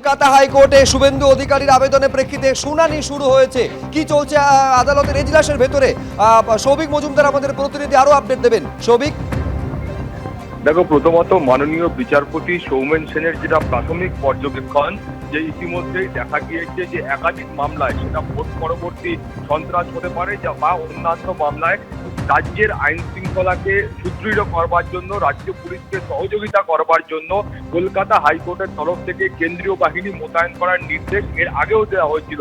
কলকাতা হাইকোর্টে শুভেন্দু অধিকারীর আবেদনের প্রেক্ষিতে শুনানি শুরু হয়েছে। কি চলছে আদালতের এজলাসের ভেতরে? সৌভিক মজুমদার আমাদের প্রতিনিধি আরো আপডেট দেবেন। সৌভিক, দেখো, প্রথমত মাননীয় বিচারপতি সৌমেন সেনের যেটা প্রাথমিক পর্যবেক্ষণ, যে ইতিমধ্যেই দেখা গিয়েছে যে একাধিক মামলায়, সেটা ভোট পরবর্তী সন্ত্রাস হতে পারে বা অন্যান্য মামলায় রাজ্যের আইন শৃঙ্খলাকে সুদৃঢ় করবার জন্য, রাজ্য পুলিশকে সহযোগিতা করবার জন্য কলকাতা হাইকোর্টের তরফ থেকে কেন্দ্রীয় বাহিনী মোতায়েন করার নির্দেশ এর আগেও দেওয়া হয়েছিল।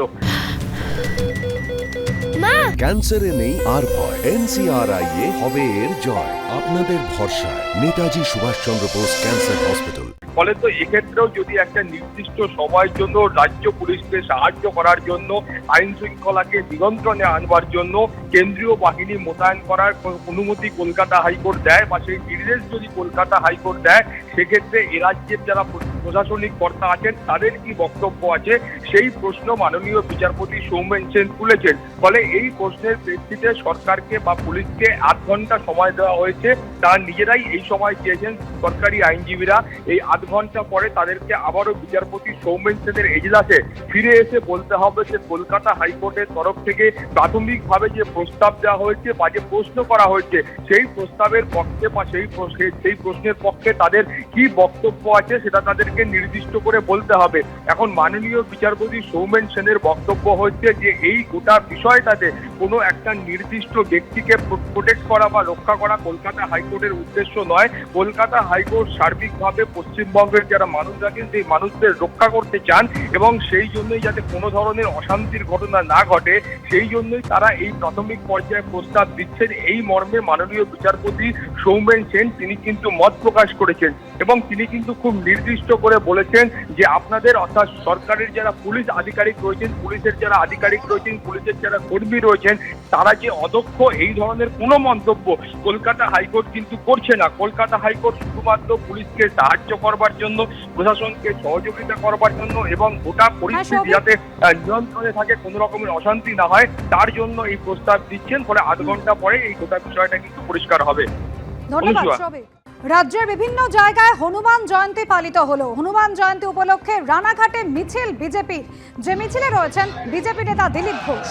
ক্যান্সারে নেই আর ভয়, NCRI হবে এর জয়। আপনাদের ভরসায় নেতাজি সুভাষচন্দ্র বোস ক্যান্সার হসপিটাল। ফলে তো এক্ষেত্রেও যদি একটা নির্দিষ্ট সময়ের জন্য রাজ্য পুলিশকে সাহায্য করার জন্য, আইন শৃঙ্খলাকে নিয়ন্ত্রণে আনবার জন্য কেন্দ্রীয় বাহিনী মোতায়েন করার অনুমতি কলকাতা হাইকোর্ট দেয় বা সেই নির্দেশ যদি কলকাতা হাইকোর্ট দেয়, সেক্ষেত্রে এ রাজ্যের যারা প্রশাসনিক কর্তা আছেন তাদের কি বক্তব্য আছে, সেই প্রশ্ন মাননীয় বিচারপতি সৌমেন সেন তুলেছেন। ফলে এই প্রশ্নের প্রেক্ষিতে সরকারকে বা পুলিশকে 8 ঘন্টা সময় দেওয়া হয়েছে। তারা নিজেরাই এই সময় চেয়েছেন, সরকারি আইনজীবীরা। এই 8 ঘন্টা পরে তাদেরকে আবারও বিচারপতি সৌমেন সেনের এজলাসে ফিরে এসে বলতে হবে যে কলকাতা হাইকোর্টের তরফ থেকে প্রাথমিকভাবে যে প্রস্তাব দেওয়া হয়েছে বা যে প্রশ্ন করা হয়েছে, সেই প্রস্তাবের পক্ষে বা সেই প্রশ্নের পক্ষে তাদের কি বক্তব্য আছে সেটা তাদেরকে নির্দিষ্ট করে বলতে হবে। এখন মাননীয় বিচারপতি সৌমেন সেনের বক্তব্য হচ্ছে যে এই গোটা বিষয়টাতে কোনো একটা নির্দিষ্ট ব্যক্তিকে প্রোটেক্ট করা বা রক্ষা করা কলকাতা হাইকোর্টের উদ্দেশ্য নয়। কলকাতা হাইকোর্ট সার্বিকভাবে পশ্চিমবঙ্গের যারা মানুষ আছেন সেই মানুষদের রক্ষা করতে চান এবং সেই জন্যই যাতে কোনো ধরনের অশান্তির ঘটনা না ঘটে, সেই জন্যই তারা এই প্রাথমিক পর্যায়ে প্রস্তাব দিচ্ছেন। এই মর্মে মাননীয় বিচারপতি সৌমেন সেন তিনি কিন্তু মত প্রকাশ করেছেন এবং তিনি কিন্তু খুব নির্দিষ্ট করে বলেছেন যে আপনাদের, অর্থাৎ সরকারের যারা পুলিশ আধিকারিক রয়েছেন, পুলিশের যারা আধিকারিক রয়েছেন, পুলিশের যারা কর্মী রয়েছেন, তারা যে অদক্ষ, এই ধরনের কোনো মন্তব্য কলকাতা হাইকোর্ট কিন্তু করছে না। কলকাতা হাইকোর্ট শুধুমাত্র পুলিশকে সাহায্য করবার জন্য, প্রশাসনকে সহযোগিতা করবার জন্য এবং গোটা পরিস্থিতি যাতে নিয়ন্ত্রণে থাকে, কোনো রকমের অশান্তি না হয়, তার জন্য এই প্রস্তাব দিচ্ছেন। ফলে 8 ঘন্টা পরে এই গোটা বিষয়টা কিন্তু পরিষ্কার হবে। ধন্যবাদ সৌভিক। রাজ্যের বিভিন্ন জায়গায় হনুমান জয়ন্তী পালিত হলো। হনুমান জয়ন্তী উপলক্ষে রানাঘাটে মিছিল বিজেপির, যে মিছিলে রয়েছেন বিজেপি নেতা দিলীপ ঘোষ।